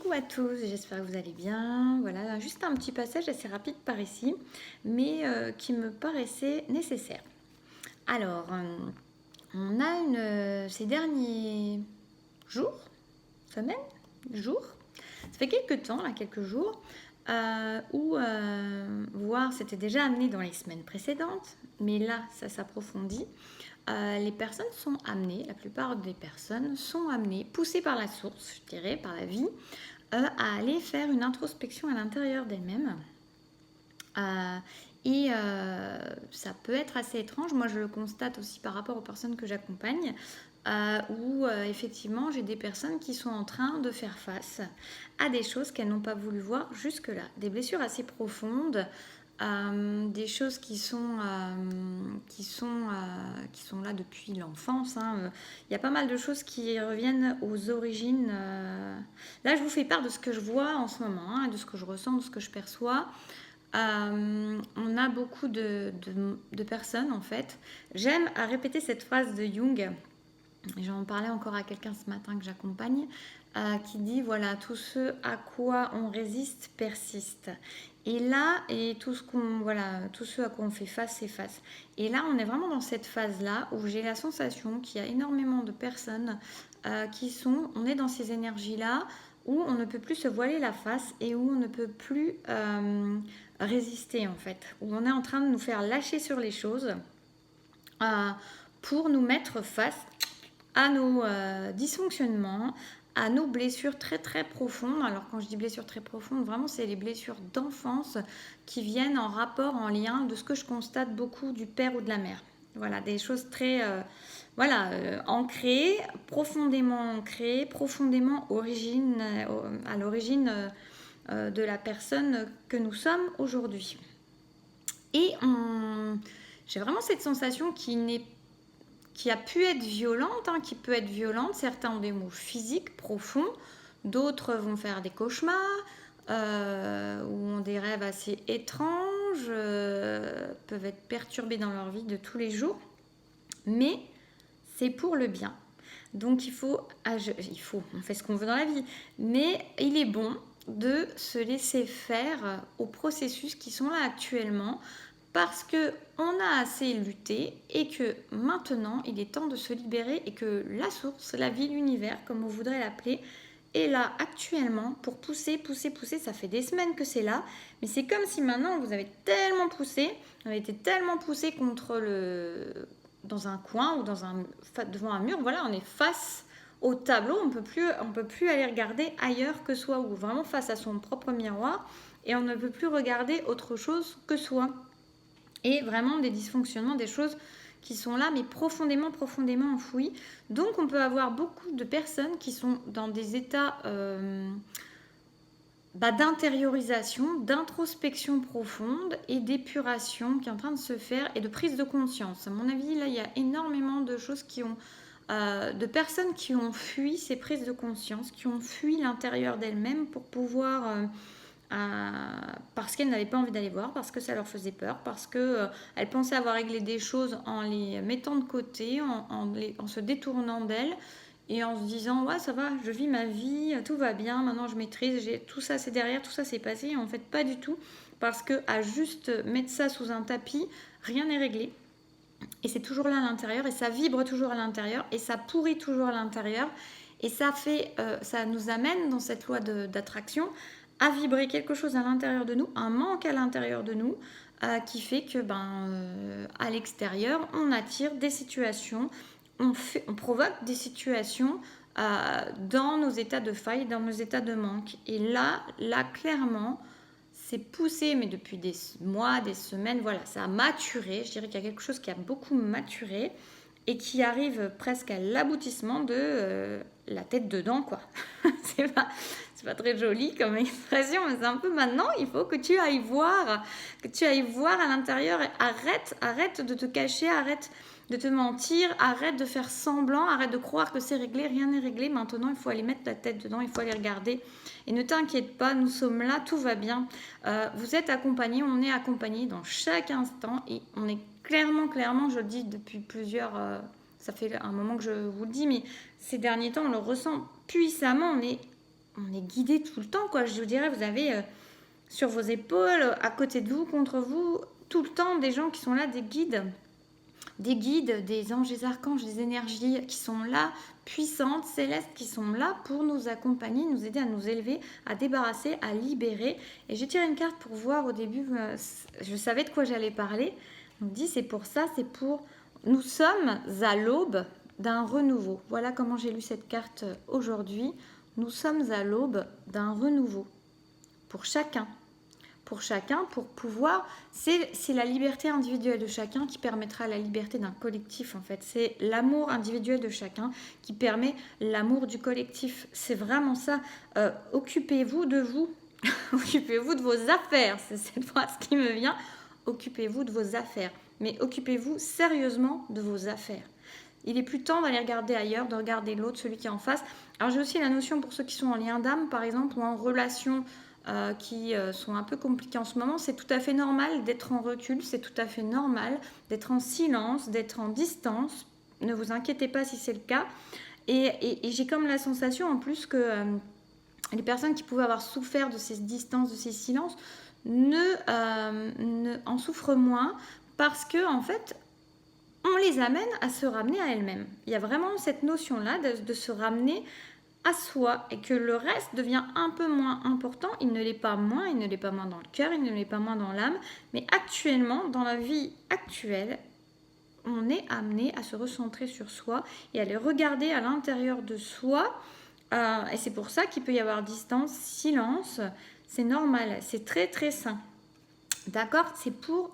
Coucou à tous, j'espère que vous allez bien. Voilà, juste un petit passage assez rapide par ici, mais qui me paraissait nécessaire. Alors, on a ces derniers jours, semaines, jours, ça fait quelques temps, là, quelques jours, où, voire c'était déjà amené dans les semaines précédentes, mais là, ça s'approfondit. Les personnes sont amenées, la plupart des personnes sont amenées, poussées par la source, je dirais, par la vie, à aller faire une introspection à l'intérieur d'elles-mêmes. Ça peut être assez étrange. Moi, je le constate aussi par rapport aux personnes que j'accompagne, où effectivement, j'ai des personnes qui sont en train de faire face à des choses qu'elles n'ont pas voulu voir jusque-là. Des blessures assez profondes, des choses qui sont là depuis l'enfance. Il y a pas mal de choses qui reviennent aux origines. Là, je vous fais part de ce que je vois en ce moment, de ce que je ressens, de ce que je perçois. On a beaucoup de personnes en fait. J'aime à répéter cette phrase de Jung. J'en parlais encore à quelqu'un ce matin que j'accompagne, qui dit voilà, tout ce à quoi on résiste persiste. Et là, tout ce à quoi on fait face, c'est face. Et là, on est vraiment dans cette phase-là où j'ai la sensation qu'il y a énormément de personnes on est dans ces énergies-là où on ne peut plus se voiler la face et où on ne peut plus résister en fait, où on est en train de nous faire lâcher sur les choses pour nous mettre face à nos dysfonctionnements, à nos blessures très très profondes. Alors quand je dis blessures très profondes, vraiment c'est les blessures d'enfance qui viennent en rapport, en lien de ce que je constate beaucoup du père ou de la mère. Voilà, des choses très ancrées, profondément à l'origine de la personne que nous sommes aujourd'hui. Et j'ai vraiment cette sensation qui a pu être violente, qui peut être violente. Certains ont des maux physiques profonds, d'autres vont faire des cauchemars, ou ont des rêves assez étranges, peuvent être perturbés dans leur vie de tous les jours. Mais c'est pour le bien. Donc on fait ce qu'on veut dans la vie, mais il est bon de se laisser faire aux processus qui sont là actuellement parce que on a assez lutté et que maintenant il est temps de se libérer et que la source, la vie, l'univers, comme on voudrait l'appeler, est là actuellement pour pousser. Ça fait des semaines que c'est là, mais c'est comme si maintenant vous avez tellement poussé, vous avez été tellement poussé dans un coin ou devant un mur, voilà, on est face au tableau, on peut plus aller regarder ailleurs que soi, ou vraiment face à son propre miroir, et on ne peut plus regarder autre chose que soi. Et vraiment des dysfonctionnements, des choses qui sont là, mais profondément enfouies. Donc on peut avoir beaucoup de personnes qui sont dans des états d'intériorisation, d'introspection profonde et d'épuration qui est en train de se faire et de prise de conscience. À mon avis, là, il y a énormément de choses de personnes qui ont fui ces prises de conscience, qui ont fui l'intérieur d'elles-mêmes pour pouvoir... parce qu'elles n'avaient pas envie d'aller voir, parce que ça leur faisait peur, parce qu'elles pensaient avoir réglé des choses en les mettant de côté, en se détournant d'elles, et en se disant ouais ça va, je vis ma vie, tout va bien, maintenant je maîtrise, tout ça c'est derrière, tout ça c'est passé. Et en fait pas du tout, parce que à juste mettre ça sous un tapis, rien n'est réglé. Et c'est toujours là à l'intérieur, et ça vibre toujours à l'intérieur, et ça pourrit toujours à l'intérieur, et ça nous amène dans cette loi d'attraction à vibrer quelque chose à l'intérieur de nous, un manque à l'intérieur de nous, qui fait que à l'extérieur, on attire des situations, on provoque des situations dans nos états de faille, dans nos états de manque. Et là clairement, c'est poussé, mais depuis des mois, des semaines, voilà, ça a maturé. Je dirais qu'il y a quelque chose qui a beaucoup maturé et qui arrive presque à l'aboutissement de la tête dedans, quoi. c'est pas très joli comme expression, mais c'est un peu maintenant, il faut que tu ailles voir à l'intérieur. Et arrête de te cacher, arrête de te mentir, arrête de faire semblant, arrête de croire que c'est réglé, rien n'est réglé. Maintenant, il faut aller mettre la tête dedans, il faut aller regarder. Et ne t'inquiète pas, nous sommes là, tout va bien. Vous êtes accompagnés, on est accompagnés dans chaque instant, et on est clairement, je le dis depuis ça fait un moment que je vous le dis, mais ces derniers temps, on le ressent puissamment, on est guidé tout le temps, quoi. Je vous dirais, vous avez sur vos épaules, à côté de vous, contre vous, tout le temps des gens qui sont là, des guides, des anges, des archanges, des énergies qui sont là, puissantes, célestes, qui sont là pour nous accompagner, nous aider à nous élever, à débarrasser, à libérer. Et j'ai tiré une carte pour voir au début, je savais de quoi j'allais parler. On me dit c'est pour ça, c'est pour... Nous sommes à l'aube d'un renouveau. Voilà comment j'ai lu cette carte aujourd'hui. Nous sommes à l'aube d'un renouveau pour chacun. Pour chacun, pour pouvoir, c'est la liberté individuelle de chacun qui permettra la liberté d'un collectif en fait. C'est l'amour individuel de chacun qui permet l'amour du collectif. C'est vraiment ça. Occupez-vous de vous, occupez-vous de vos affaires. C'est cette phrase qui me vient. Occupez-vous de vos affaires, mais occupez-vous sérieusement de vos affaires. Il est plus temps d'aller regarder ailleurs, de regarder l'autre, celui qui est en face. Alors j'ai aussi la notion pour ceux qui sont en lien d'âme, par exemple, ou en relation qui sont un peu compliquées en ce moment. C'est tout à fait normal d'être en recul, c'est tout à fait normal d'être en silence, d'être en distance. Ne vous inquiétez pas si c'est le cas. Et j'ai comme la sensation en plus que les personnes qui pouvaient avoir souffert de ces distances, de ces silences, ne en souffrent moins parce que en fait, on les amène à se ramener à elles-mêmes. Il y a vraiment cette notion-là de se ramener à soi et que le reste devient un peu moins important. Il ne l'est pas moins, il ne l'est pas moins dans le cœur, il ne l'est pas moins dans l'âme, mais actuellement, dans la vie actuelle, on est amené à se recentrer sur soi et à aller regarder à l'intérieur de soi. Et c'est pour ça qu'il peut y avoir distance, silence. C'est normal, c'est très très sain. D'accord? C'est pour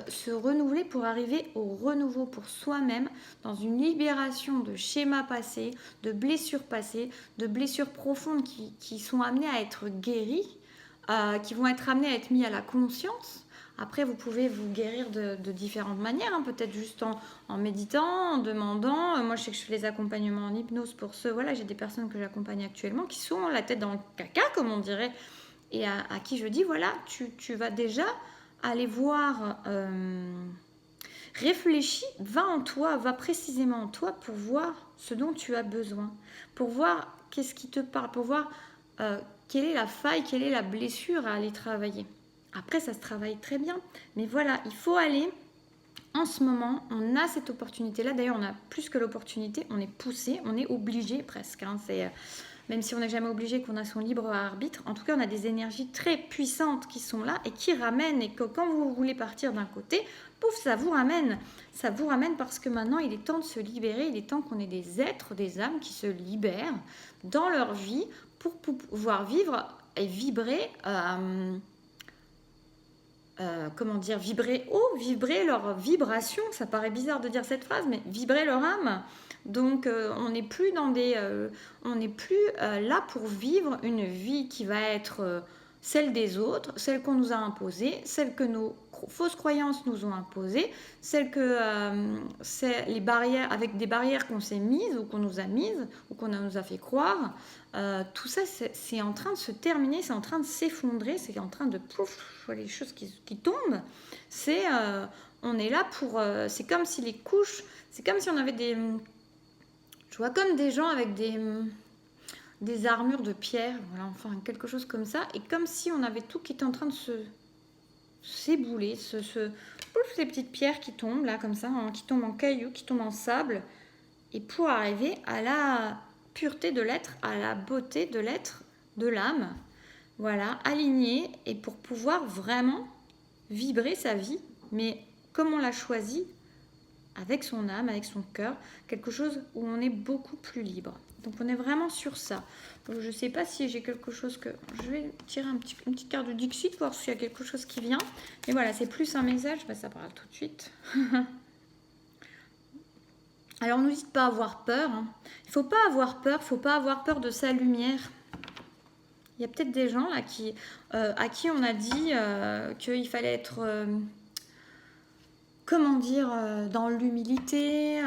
se renouveler, pour arriver au renouveau pour soi-même, dans une libération de schémas passés, de blessures passées, de blessures profondes qui sont amenées à être guéries, qui vont être amenées à être mises à la conscience. Après, vous pouvez vous guérir de différentes manières, hein, peut-être juste en méditant, en demandant. Moi, je sais que je fais les accompagnements en hypnose pour ceux, voilà, j'ai des personnes que j'accompagne actuellement qui sont la tête dans le caca, comme on dirait, et à qui je dis, voilà, tu vas déjà aller voir, réfléchis, va en toi, va précisément en toi pour voir ce dont tu as besoin, pour voir qu'est-ce qui te parle, pour voir quelle est la faille, quelle est la blessure à aller travailler. Après, ça se travaille très bien, mais voilà, il faut aller. En ce moment, on a cette opportunité-là. D'ailleurs, on a plus que l'opportunité, on est poussé, on est obligé presque. Hein. Même si on n'est jamais obligé, qu'on a son libre arbitre, en tout cas, on a des énergies très puissantes qui sont là et qui ramènent. Et que quand vous voulez partir d'un côté, pouf, ça vous ramène. Ça vous ramène parce que maintenant, il est temps de se libérer. Il est temps qu'on ait des êtres, des âmes qui se libèrent dans leur vie pour pouvoir vivre et vibrer. Comment dire, vibrer haut, vibrer leur vibration. Ça paraît bizarre de dire cette phrase, mais vibrer leur âme. Donc on n'est plus là pour vivre une vie qui va être celle des autres, celle qu'on nous a imposée, celle que nos fausses croyances nous ont imposées, celle que c'est les barrières, avec des barrières qu'on s'est mises ou qu'on nous a mises ou qu'on nous a fait croire. Tout ça, c'est en train de se terminer, c'est en train de s'effondrer, c'est en train de pouf, les choses qui tombent. On est là pour, c'est comme si les couches, c'est comme si on avait des, je vois comme des gens avec des armures de pierre, voilà, enfin quelque chose comme ça, et comme si on avait tout qui était en train de s'ébouler, ces petites pierres qui tombent là comme ça, hein, qui tombent en cailloux, qui tombent en sable, et pour arriver à la pureté de l'être, à la beauté de l'être, de l'âme, voilà, aligné, et pour pouvoir vraiment vibrer sa vie, mais comme on l'a choisi, avec son âme, avec son cœur, quelque chose où on est beaucoup plus libre. Donc on est vraiment sur ça. Donc je ne sais pas si j'ai quelque chose que... Je vais tirer une petite carte de Dixit, voir s'il y a quelque chose qui vient. Mais voilà, c'est plus un message, ça parle tout de suite. Alors on nous dit de ne pas avoir peur. Hein. Il ne faut pas avoir peur, il ne faut pas avoir peur de sa lumière. Il y a peut-être des gens là à qui on a dit qu'il fallait être... comment dire, dans l'humilité,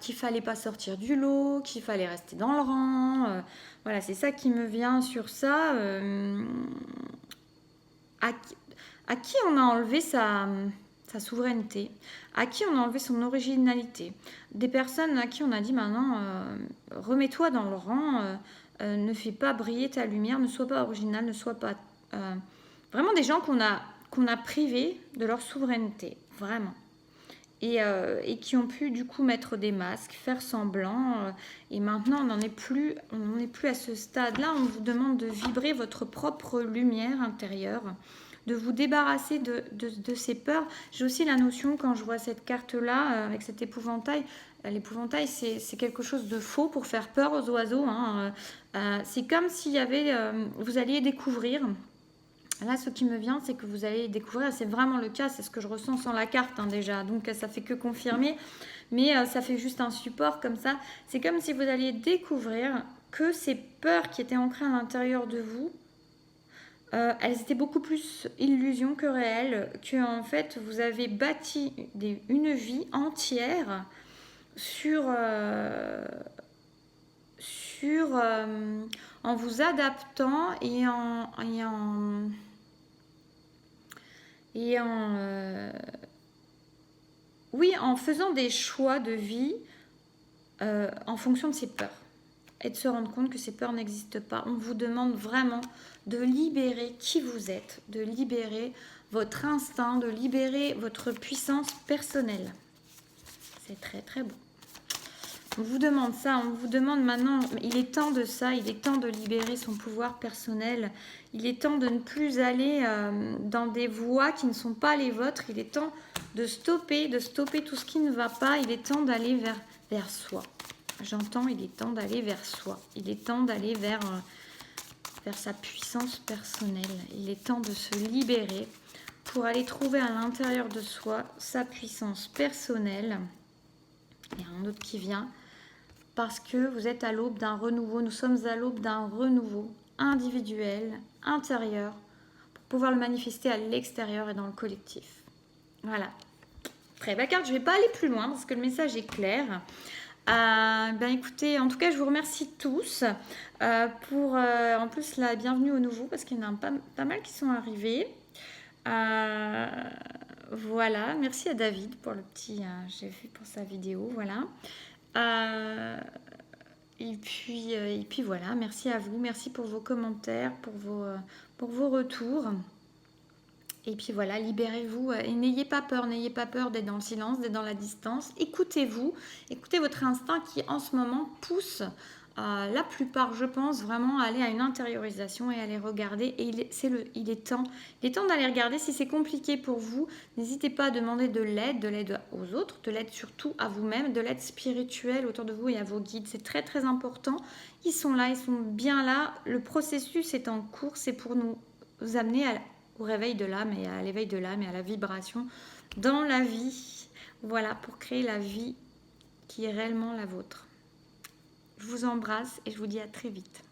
qu'il fallait pas sortir du lot, qu'il fallait rester dans le rang. Voilà, c'est ça qui me vient sur ça. À qui on a enlevé sa souveraineté, à qui on a enlevé son originalité. Des personnes à qui on a dit maintenant, remets-toi dans le rang, ne fais pas briller ta lumière, ne sois pas original, ne sois pas... vraiment des gens qu'on a privés de leur souveraineté, vraiment. Et qui ont pu du coup mettre des masques, faire semblant. Et maintenant, on n'en est plus à ce stade-là. On vous demande de vibrer votre propre lumière intérieure, de vous débarrasser de ces peurs. J'ai aussi la notion, quand je vois cette carte-là, avec cet épouvantail, l'épouvantail, c'est quelque chose de faux pour faire peur aux oiseaux. Hein. C'est comme s'il y avait... vous alliez découvrir... Là, ce qui me vient, c'est que vous allez découvrir, c'est vraiment le cas, c'est ce que je ressens sans la carte hein, déjà, donc ça fait que confirmer, mais ça fait juste un support comme ça. C'est comme si vous alliez découvrir que ces peurs qui étaient ancrées à l'intérieur de vous, elles étaient beaucoup plus illusions que réelles, que en fait vous avez bâti une vie entière sur, en vous adaptant oui, en faisant des choix de vie en fonction de ses peurs. Et de se rendre compte que ces peurs n'existent pas. On vous demande vraiment de libérer qui vous êtes, de libérer votre instinct, de libérer votre puissance personnelle. C'est très très beau. On vous demande ça, on vous demande maintenant, il est temps de ça, il est temps de libérer son pouvoir personnel, il est temps de ne plus aller dans des voies qui ne sont pas les vôtres, il est temps de stopper tout ce qui ne va pas, il est temps d'aller vers soi. J'entends, il est temps d'aller vers soi, il est temps d'aller vers sa puissance personnelle, il est temps de se libérer pour aller trouver à l'intérieur de soi sa puissance personnelle. Il y a un autre qui vient. Parce que vous êtes à l'aube d'un renouveau, nous sommes à l'aube d'un renouveau individuel, intérieur, pour pouvoir le manifester à l'extérieur et dans le collectif. Voilà. Très belle carte, je ne vais pas aller plus loin parce que le message est clair. Ben écoutez, en tout cas, je vous remercie tous pour, en plus, la bienvenue aux nouveaux parce qu'il y en a pas mal qui sont arrivés. Voilà, merci à David pour le petit, j'ai vu pour sa vidéo, voilà. Et puis voilà, merci à vous, merci pour vos commentaires, pour vos retours. Et puis voilà, libérez-vous et n'ayez pas peur d'être dans le silence, d'être dans la distance. Écoutez-vous, écoutez votre instinct qui en ce moment pousse la plupart, je pense, vraiment à aller à une intériorisation et à aller regarder. Et il est temps d'aller regarder. Si c'est compliqué pour vous, n'hésitez pas à demander de l'aide aux autres, de l'aide surtout à vous-même, de l'aide spirituelle autour de vous et à vos guides. C'est très très important. Ils sont là, ils sont bien là. Le processus est en cours, c'est pour nous amener au réveil de l'âme et à l'éveil de l'âme et à la vibration dans la vie. Voilà, pour créer la vie qui est réellement la vôtre. Je vous embrasse et je vous dis à très vite.